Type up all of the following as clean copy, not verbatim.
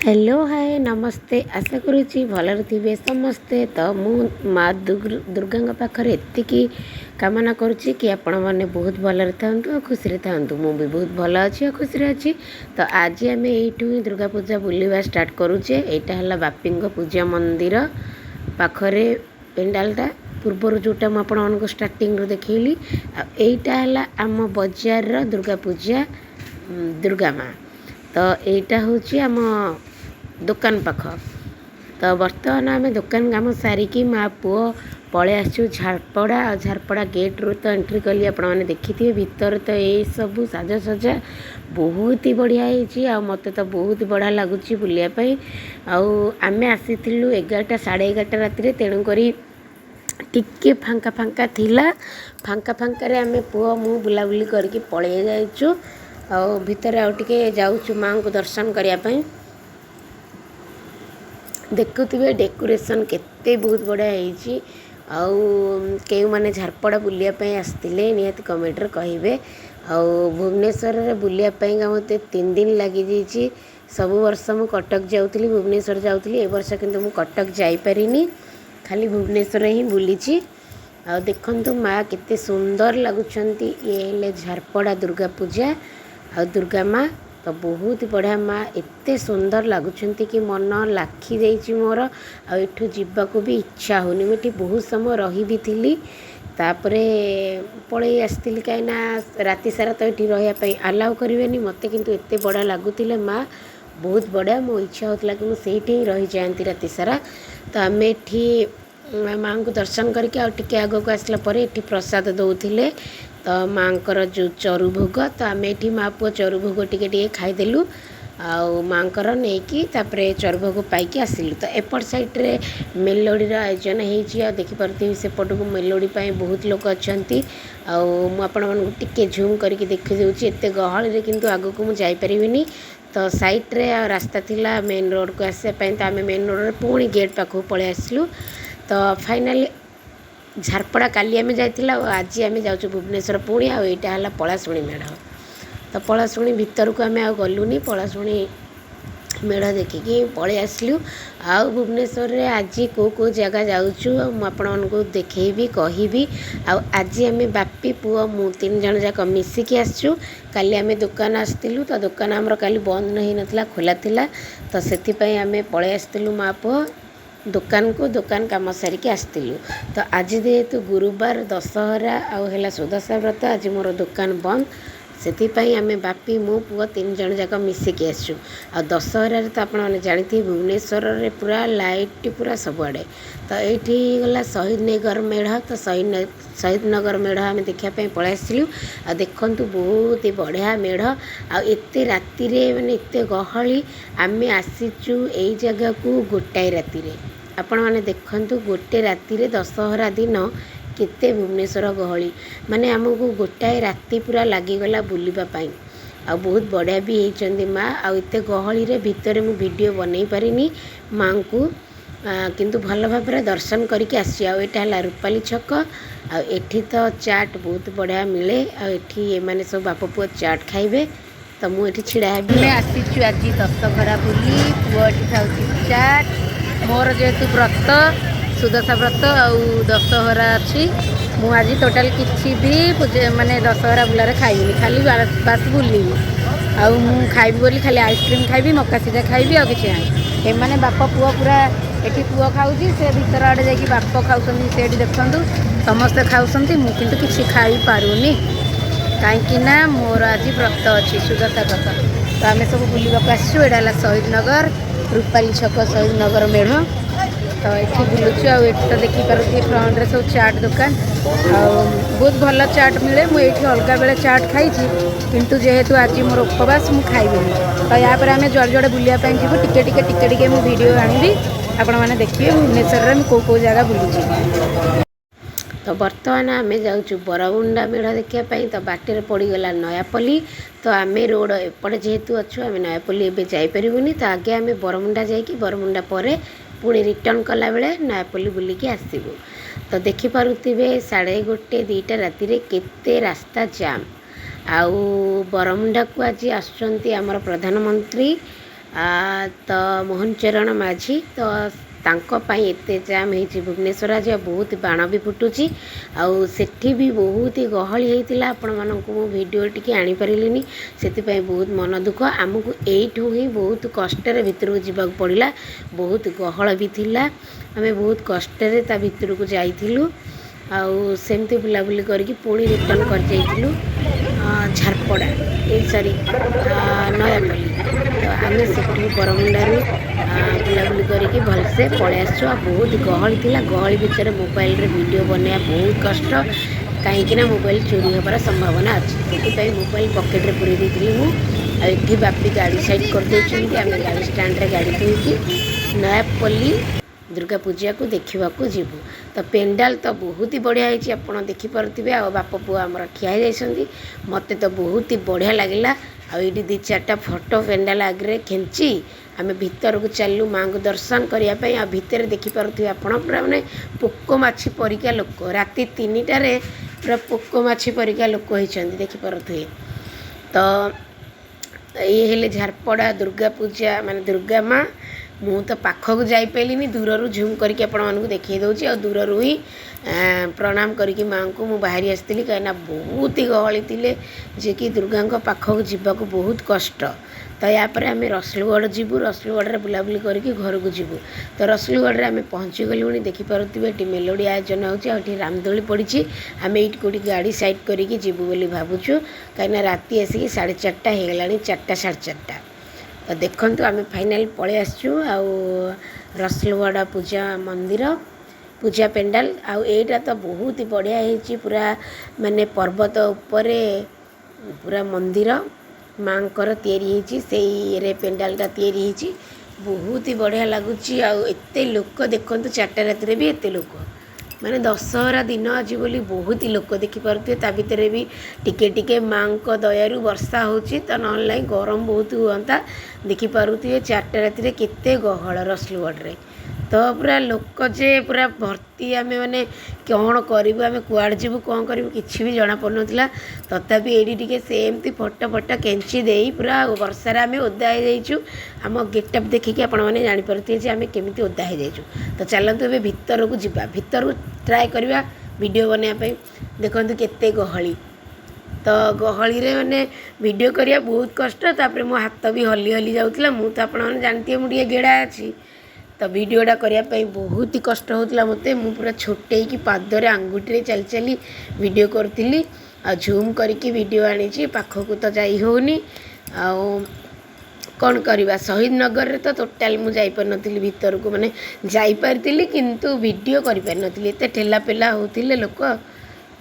Hello hi नमस्ते आशा करुँची भलरे थे समस्ते। तो मु माँ दुर्गा पाखरे एतिकी कामना करुँची कि आपण मैंने बहुत भलरे था खुशी था। मु भी बहुत भल अच्छी और खुशी अच्छी। तो आज आम यू दुर्गा पूजा बुलवा स्टार्ट करुचे। यहाँ है बापी पूजा मंदिर पाखरे पेंडालटा पूर्वर जोटा मुझे स्टार्टिंग देखली। आईटा है आम बजार दुर्गा पूजा दुर्गा माँ। तो यहाँ हूँ आम दुकान पाख। तो बर्तमान आम दुकान काम सारिकी माँ पुओ पलि आसु झारपड़ा। झारपड़ा गेट रू तो एंट्री कली आपण मैंने देखी थे भीतर। तो ये सब साजसजा बहुत ही बढ़िया है। मत तो बहुत बढ़िया लगुच बुलायापी। आम आसी 11टा साढ़े 11टा राति तेणुक टिके फांका फांका थिला। फांका फांका आम पुओ मु बुलाबुली करके पलि जाइचु। भितर आउ टिके जाऊँ माँ को दर्शन करने। देखुवे डेकोरेशन केते बहुत बढ़िया है। के मैंने झारपड़ा बुलायापी आसते निहत कमेंट कहे। भुवनेश्वर में बुलायापी मत 3 दिन लगी। सब वर्ष मु कटक जाऊँगी भुवनेश्वर जाऊँगी। ए वर्ष किंतु मु कटक जापारिनी खाली भुवनेश्वर ही बुली। देखु माँ केते सुंदर लगुंट। ये झारपड़ा दुर्गा पूजा आ दुर्गा माँ तो बहुत बढ़िया माँ एते सुंदर लगुंट कि मन लाखी जाइए मोर। आठू जावाक भी इच्छा होनी। मुझे बहुत समय रही भी थी तापरे पलि आसती कहीं राति सारा तो ये रही आलाउ करें मत किंतु एते बढ़िया लगुले माँ बहुत बढ़िया। मो इच्छा होता कि मुझे रही जाती राति सारा। तो आम एठी माँ को दर्शन करके आगे आग को आसला प्रसाद दौले। तो माँ को जो चरु भोग तो आम ये माँ पुओ चरु भोग टे खाईदेलु। माँ को नहीं चरु भोग पाई आसिलु। तो एपट साइड्रे मेलोडीर आयोजन हो देखिपे सेपट को मेलोडी बहुत लोग अच्छा। मुझे झूम करके देखी दूसरी एत गहल किंतु आग को मुझे जापरिनी। तो साइड्रे रास्ता थिला मेन रोड को आसापी। तो आम मेन रोड पुणी गेट पाखक पलि आसलु। तो फाइनाली झारपड़ा काली आम जाइला आज आम जाऊँ भुवनेश्वर पुणी। आईटा है पलाशुणी मेढ़। तो पलाशुणी भीतर को आम आ गलुनी पलाशुणी मेढ़ देखिकी पलि आसलु। आउ भुवनेश्वर रे आज को जगह जाऊँ मुझे देखी कहि। आज आम बापी पुओ मु 3 जन जाक मिसिकी आसचु। काली आम दुकान आसलु। तो दुकान आमर काली बंद नहीं नथिला खोला थिला। तो से आम पलि आसलु माँ पुओ दुकान को दुकान कम सारिकी आसलु। तो आज जेहेतु गुरुवार दशहरा आउला सुदशा व्रत आज मोर दुकान बंद से आम बापी मो पुओ 3 जन जाक मिसिकी आसचु। आ दशहरा तो आपने जानते भुवनेश्वर रे पूरा लाइट पूरा सबुआड़े। तो ये गला शहीद नगर मेढ़। तो शहीद नगर मेढ़ आम देखापी पलि आसलु। आ देखु बहुत ही बढ़िया मेढ़। आते राति माने एते गहली आम आसीचु यही जगह को गोटाए राति। आपण मैंने देखु गोटे राति दशहरा दिन केते भुवनेश्वर गहली माने आमको गोटाए राति पूरा लगिगला बुलवाई। आ बहुत बढ़िया भी होती माँ। आते गहली रे भितर मु वीडियो बनई पारिनी माँ को किंतु भल भाव दर्शन करके आसी। आईटा है रूपाली छक। आठी तो चाट बहुत बढ़िया मिले। आठी मैंने सब बाप पुओ चाट खाइबे। तो मुझे छिड़ा आसीचु आज दशहरा बुली पुओ खाऊँ चाट। मोर जेहेतु व्रत सुदशा व्रत आउ दशहरा अच्छी मु आज टोटाल किसी भी माने दशहरा बुलारे खाइबी खाली बास बुलि। आउ खाइबी बोली खाली आइसक्रीम खाइबी मक्का सीधा खाइबी आ कि एमाने बाप पुओ पूरा एठी पुओ खाऊँगी से भीतर आड़े जाकि बाप खाऊँ से देखु समस्ते खाऊँ मुझे किसी खाई पारूनी कहीं मोर आज व्रत अच्छी सुदशा व्रत। तो आम सब बुलवाक आसचु। एटा है शहीद नगर रूपाली छक शहीद नगर मेढ़। तो ये बुलुचु आठ तो देखिपे फ्रंट रे सब चाट दुकान बहुत भल चाट मिले। मुझे अलग बेले चाट खाई किंतु जेहेतु आज मोर उपवास मु खाइबी। तो यापर आम जुआड़े जुआड़े बुलायापी जीव टिके मु वीडियो आनी आपण मैंने देखिए भुवनेश्वर में कौ जगह बुलूची। तो बर्तमान आम जाऊँ बरमुंडा मेढ़ देखापी। तो बाटर पड़गला नयापल्ली। तो आम रोड एपटे जेहेतु अच्छु आम नयापल्ली एवं जापरूनी। तो आगे आम बरमुंडा जाकि बरमुंडा पर पुणी रिटर्न कला बेले नयापल्ली बुलिकी आसबू। तो देखिपे 1:30 2टा राति केते रास्ता जाम। आउ बरमुंडा को आज आसुचंती आमर प्रधानमंत्री ତ ମୋହନ ଚରଣ माझी ତ ତାଙ୍କ ପାଇଁ ଏତେ ଜାମ୍ ହେଇଛି ଭୁବନେଶ୍ୱର ଆଜି ବହୁତ ବାଣ ବି ଫୁଟୁଛି ଆଉ ସେଠି ବି ବହୁତ ଗହଳି ହେଇଥିଲା ଆପଣମାନଙ୍କୁ ମୁଁ ଭିଡ଼ିଓ ଟିକେ ଆଣିପାରିଲିନି ସେଥିପାଇଁ ବହୁତ ମନ ଦୁଃଖ ଆମକୁ ଏଇଠୁ ହିଁ ବହୁତ କଷ୍ଟରେ ଭିତରକୁ ଯିବାକୁ ପଡ଼ିଲା ବହୁତ ଗହଳ ବି ଥିଲା ଆମେ ବହୁତ କଷ୍ଟରେ ତା ଭିତରକୁ ଯାଇଥିଲୁ ଆଉ ସେମିତି ବୁଲାବୁଲି କରିକି ପୁଣି ରିଟର୍ନ କରିଯାଇଥିଲୁ ଝାରପଡ଼ା ସରି ନୟାପଲ୍ଲୀ ତ ଆମେ ସେଠୁ ବରମୁଣ୍ଡାରୁ ବୁଲାବୁଲି କରିକି ଭଲସେ ପଳେଇ ଆସିଛୁ ଆଉ ବହୁତ ଗହଳି ଥିଲା ଗହଳି ଭିତରେ ମୋବାଇଲରେ ଭିଡ଼ିଓ ବନେଇବା ବହୁତ କଷ୍ଟ କାହିଁକିନା ମୋବାଇଲ ଚୋରି ହେବାର ସମ୍ଭାବନା ଅଛି ସେଥିପାଇଁ ମୋବାଇଲ ପକେଟରେ ପୁରେଇ ଦେଇଥିଲି ମୁଁ ଆଉ ଏଠି ବାପି ଗାଡ଼ି ସାଇଡ଼୍ କରିଦେଇଛନ୍ତି ଆମେ ଗାଡ଼ି ଷ୍ଟାଣ୍ଡରେ ଗାଡ଼ି ଥୋଇକି ନୟାପଲ୍ଲୀ ଦୁର୍ଗା ପୂଜାକୁ ଦେଖିବାକୁ ଯିବୁ ତ ପେଣ୍ଡାଲ ତ ବହୁତ ବଢ଼ିଆ ହେଇଛି ଆପଣ ଦେଖିପାରୁଥିବେ ଆଉ ବାପ ପୁଅ ଆମର ଠିଆ ହେଇଯାଇଛନ୍ତି ମୋତେ ତ ବହୁତ ବଢ଼ିଆ ଲାଗିଲା ଆଉ ଏଇଠି 2-4ଟା ଫଟୋ ପେଣ୍ଡାଲ ଆଗରେ ଖେଞ୍ଚି ଆମେ ଭିତରକୁ ଚାଲିଲୁ ମାଆଙ୍କୁ ଦର୍ଶନ କରିବା ପାଇଁ ଆଉ ଭିତରେ ଦେଖିପାରୁଥିବେ ଆପଣ ପୁରା ମାନେ ପୋକ ମାଛି ପରିକା ଲୋକ ରାତି 3ଟାରେ ପୁରା ପୋକ ମାଛି ପରିକା ଲୋକ ହେଇଛନ୍ତି ଦେଖିପାରୁଥିବେ ତ ଇଏ ହେଲେ ଝାରପଡ଼ା ଦୁର୍ଗା ପୂଜା ମାନେ ଦୁର୍ଗା ମା ମୁଁ ତ ପାଖକୁ ଯାଇପାରିଲିନି ଦୂରରୁ ଝୁମ୍ କରିକି ଆପଣମାନଙ୍କୁ ଦେଖାଇ ଦେଉଛି ଆଉ ଦୂରରୁ ହିଁ ପ୍ରଣାମ କରିକି ମାଆଙ୍କୁ ମୁଁ ବାହାରି ଆସିଥିଲି କାହିଁକିନା ବହୁତ ଗହଳି ଥିଲେ ଯେ କି ଦୁର୍ଗାଙ୍କ ପାଖକୁ ଯିବାକୁ ବହୁତ କଷ୍ଟ ତ ୟାପରେ ଆମେ ରସୁଲଗଡ଼ ଯିବୁ ରସୁଲଗଡ଼ରେ ବୁଲାବୁଲି କରିକି ଘରକୁ ଯିବୁ ତ ରସୁଲଗଡ଼ରେ ଆମେ ପହଞ୍ଚିଗଲୁଣି ଦେଖିପାରୁଥିବେ ଏଠି ମେଲୋଡ଼ି ଆୟୋଜନ ହେଉଛି ଆଉ ଏଠି ରାମଦୋଳି ପଡ଼ିଛି ଆମେ ଏଇଠି କେଉଁଠି ଗାଡ଼ି ସାଇଡ଼୍ କରିକି ଯିବୁ ବୋଲି ଭାବୁଛୁ କାହିଁକିନା ରାତି ଆସିକି 4:30 ହେଇଗଲାଣି 4ଟା 4:30 ତ ଦେଖନ୍ତୁ ଆମେ ଫାଇନାଲ୍ ପଳେଇ ଆସିଛୁ ଆଉ ରସୁଲଗଡ଼ ପୂଜା ମନ୍ଦିର ପୂଜା ପେଣ୍ଡାଲ ଆଉ ଏଇଟା ତ ବହୁତ ବଢ଼ିଆ ହେଇଛି ପୁରା ମାନେ ପର୍ବତ ଉପରେ ପୁରା ମନ୍ଦିର ମାଙ୍କର ତିଆରି ହେଇଛି ସେଇରେ ପେଣ୍ଡାଲଟା ତିଆରି ହେଇଛି ବହୁତ ବଢ଼ିଆ ଲାଗୁଛି ଆଉ ଏତେ ଲୋକ ଦେଖନ୍ତୁ 4ଟା ରାତିରେ ବି ଏତେ ଲୋକ ମାନେ ଦଶହରା ଦିନ ଆଜି ବୋଲି ବହୁତ ଲୋକ ଦେଖିପାରୁଥିବେ ତା ଭିତରେ ବି ଟିକେ ଟିକେ ମାଙ୍କ ଦୟାରୁ ବର୍ଷା ହେଉଛି ତ ନହେଲେ ନାହିଁ ଗରମ ବହୁତ ହୁଅନ୍ତା ଦେଖିପାରୁଥିବେ 4ଟା ରାତିରେ କେତେ ଗହଳ ରସୁଲଗଡ଼ରେ ତ ପୁରା ଲୋକ ଯେ ପୁରା ଭର୍ତ୍ତି ଆମେ ମାନେ କ'ଣ କରିବୁ ଆମେ କୁଆଡ଼େ ଯିବୁ କ'ଣ କରିବୁ କିଛି ବି ଜଣାପଡ଼ୁନଥିଲା ତଥାପି ଏଇଠି ଟିକେ ସେମିତି ଫଟୋ କେଞ୍ଚି ଦେଇ ପୁରା ବର୍ଷାରେ ଆମେ ଓଦା ହେଇଯାଇଛୁ ଆମ ଗେଟଅପ୍ ଦେଖିକି ଆପଣମାନେ ଜାଣିପାରୁଥିବେ ଯେ ଆମେ କେମିତି ଓଦା ହେଇଯାଇଛୁ ତ ଚାଲନ୍ତୁ ଏବେ ଭିତରକୁ ଯିବା ଭିତରକୁ ଟ୍ରାଏ କରିବା ଭିଡ଼ିଓ ବନେଇବା ପାଇଁ ଦେଖନ୍ତୁ କେତେ ଗହଳି ତ ଗହଳିରେ ମାନେ ଭିଡ଼ିଓ କରିବା ବହୁତ କଷ୍ଟ ତାପରେ ମୋ ହାତ ବି ହଲି ହଲି ଯାଉଥିଲା ମୁଁ ତ ଆପଣମାନେ ଜାଣିଥିବେ ମୁଁ ଟିକେ ଗେଡ଼ା ଅଛି ତ ଭିଡ଼ିଓଟା କରିବା ପାଇଁ ବହୁତ କଷ୍ଟ ହେଉଥିଲା ମୋତେ ମୁଁ ପୁରା ଛୋଟେଇକି ପାଦରେ ଆଙ୍ଗୁଠିରେ ଚାଲି ଚାଲି ଭିଡ଼ିଓ କରୁଥିଲି ଆଉ ଝୁମ୍ କରିକି ଭିଡ଼ିଓ ଆଣିଛି ପାଖକୁ ତ ଯାଇ ହେଉନି ଆଉ କ'ଣ କରିବା ଶହୀଦନଗରରେ ତ ଟୋଟାଲ ମୁଁ ଯାଇପାରିନଥିଲି ଭିତରକୁ ମାନେ ଯାଇପାରିଥିଲି କିନ୍ତୁ ଭିଡ଼ିଓ କରିପାରିନଥିଲି ଏତେ ଠେଲାପେଲା ହେଉଥିଲେ ଲୋକ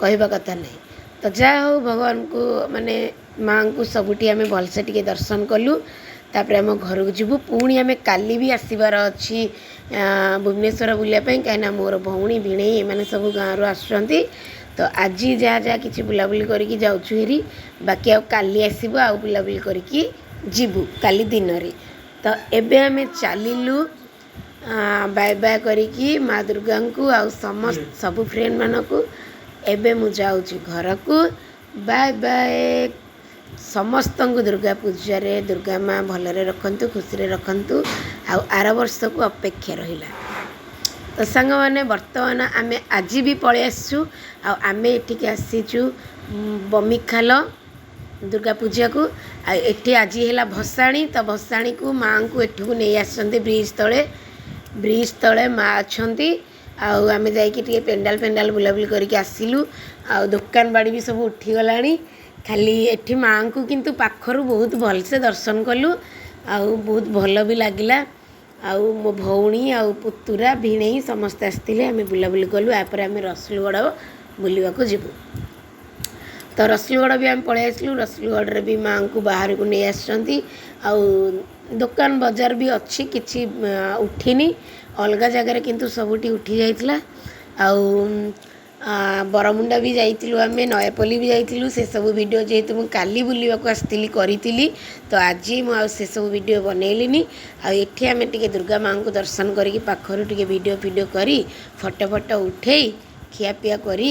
କହିବା କଥା ନାହିଁ ତ ଯାହା ହେଉ ଭଗବାନଙ୍କୁ ମାନେ ମାଆଙ୍କୁ ସବୁଠି ଆମେ ଭଲସେ ଟିକେ ଦର୍ଶନ କଲୁ ତାପରେ ଆମ ଘରକୁ ଯିବୁ ପୁଣି ଆମେ କାଲି ବି ଆସିବାର ଅଛି ଭୁବନେଶ୍ୱର ବୁଲିବା ପାଇଁ କାହିଁକିନା ମୋର ଭଉଣୀ ଭିଣେଇ ଏମାନେ ସବୁ ଗାଁରୁ ଆସୁଛନ୍ତି ତ ଆଜି ଯାହା ଯାହା କିଛି ବୁଲାବୁଲି କରିକି ଯାଉଛୁ ହେରି ବାକି ଆଉ କାଲି ଆସିବୁ ଆଉ ବୁଲାବୁଲି କରିକି ଯିବୁ କାଲି ଦିନରେ ତ ଏବେ ଆମେ ଚାଲିଲୁ ବାଏ ବାଏ କରିକି ମା ଦୁର୍ଗାଙ୍କୁ ଆଉ ସବୁ ଫ୍ରେଣ୍ଡମାନଙ୍କୁ ଏବେ ମୁଁ ଯାଉଛି ଘରକୁ ବାଏ ବାଏ ସମସ୍ତଙ୍କୁ ଦୁର୍ଗା ପୂଜାରେ ଦୁର୍ଗା ମା ଭଲରେ ରଖନ୍ତୁ ଖୁସିରେ ରଖନ୍ତୁ ଆଉ ଆର ବର୍ଷକୁ ଅପେକ୍ଷା ରହିଲା ତ ସାଙ୍ଗମାନେ ବର୍ତ୍ତମାନ ଆମେ ଆଜି ବି ପଳେଇ ଆସିଛୁ ଆଉ ଆମେ ଏଠିକି ଆସିଛୁ ବମିଖାଲ ଦୁର୍ଗା ପୂଜାକୁ ଆଉ ଏଠି ଆଜି ହେଲା ଭସାଣି ତ ଭସାଣିକୁ ମାଆଙ୍କୁ ଏଠିକୁ ନେଇ ଆସିଛନ୍ତି ବ୍ରିଜ୍ ତଳେ ମା ଅଛନ୍ତି ଆଉ ଆମେ ଯାଇକି ଟିକେ ପେଣ୍ଡାଲ ବୁଲାବୁଲି କରିକି ଆସିଲୁ ଆଉ ଦୋକାନ ବାଡ଼ି ବି ସବୁ ଉଠିଗଲାଣି ଖାଲି ଏଠି ମାଆଙ୍କୁ କିନ୍ତୁ ପାଖରୁ ବହୁତ ଭଲସେ ଦର୍ଶନ କଲୁ ଆଉ ବହୁତ ଭଲ ବି ଲାଗିଲା ଆଉ ମୋ ଭଉଣୀ ଆଉ ପୁତୁରା ଭିଣେଇ ସମସ୍ତେ ଆସିଥିଲେ ଆମେ ବୁଲାବୁଲି କଲୁ ତାପରେ ଆମେ ରସୁଲଗଡ଼ ବୁଲିବାକୁ ଯିବୁ ତ ରସୁଲଗଡ଼ ବି ଆମେ ପଳେଇ ଆସିଲୁ ରସୁଲଗଡ଼ରେ ବି ମାଆଙ୍କୁ ବାହାରକୁ ନେଇ ଆସିଛନ୍ତି ଆଉ ଦୋକାନ ବଜାର ବି ଅଛି କିଛି ଉଠିନି ଅଲଗା ଜାଗାରେ କିନ୍ତୁ ସବୁଠି ଉଠି ଯାଇଥିଲା ଆଉ ବରମୁଣ୍ଡା ବି ଯାଇଥିଲୁ ଆମେ ନୟାପଲ୍ଲୀ ବି ଯାଇଥିଲୁ ସେସବୁ ଭିଡ଼ିଓ ଯେହେତୁ ମୁଁ କାଲି ବୁଲିବାକୁ ଆସିଥିଲି କରିଥିଲି ତ ଆଜି ମୁଁ ଆଉ ସେସବୁ ଭିଡ଼ିଓ ବନେଇଲିନି ଆଉ ଏଠି ଆମେ ଟିକେ ଦୁର୍ଗା ମାଆଙ୍କୁ ଦର୍ଶନ କରିକି ପାଖରୁ ଟିକେ ଭିଡ଼ିଓ କରି ଫଟୋ ଉଠେଇ ଖିଆପିଆ କରି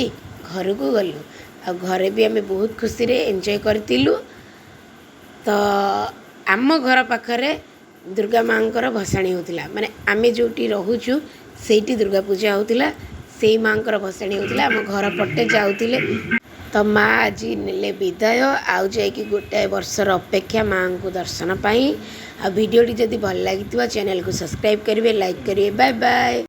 ଘରକୁ ଗଲୁ ଆଉ ଘରେ ବି ଆମେ ବହୁତ ଖୁସିରେ ଏନ୍ଜୟ କରିଥିଲୁ ତ ଆମ ଘର ପାଖରେ दुर्गा माँकर भसाणी होता माने आमे जोटी रहुचु सेठी दुर्गा पूजा होता से माँकर भसाणी होता आम घर पटे जाऊले तो माँ आज नेले विदाय आउ जाकि गोटाए वर्षर अपेक्षा माँ को दर्शन पाई आ वीडियोटी जदि भल लगी चैनल को सब्सक्राइब करेंगे लाइक करेंगे बाय बाय।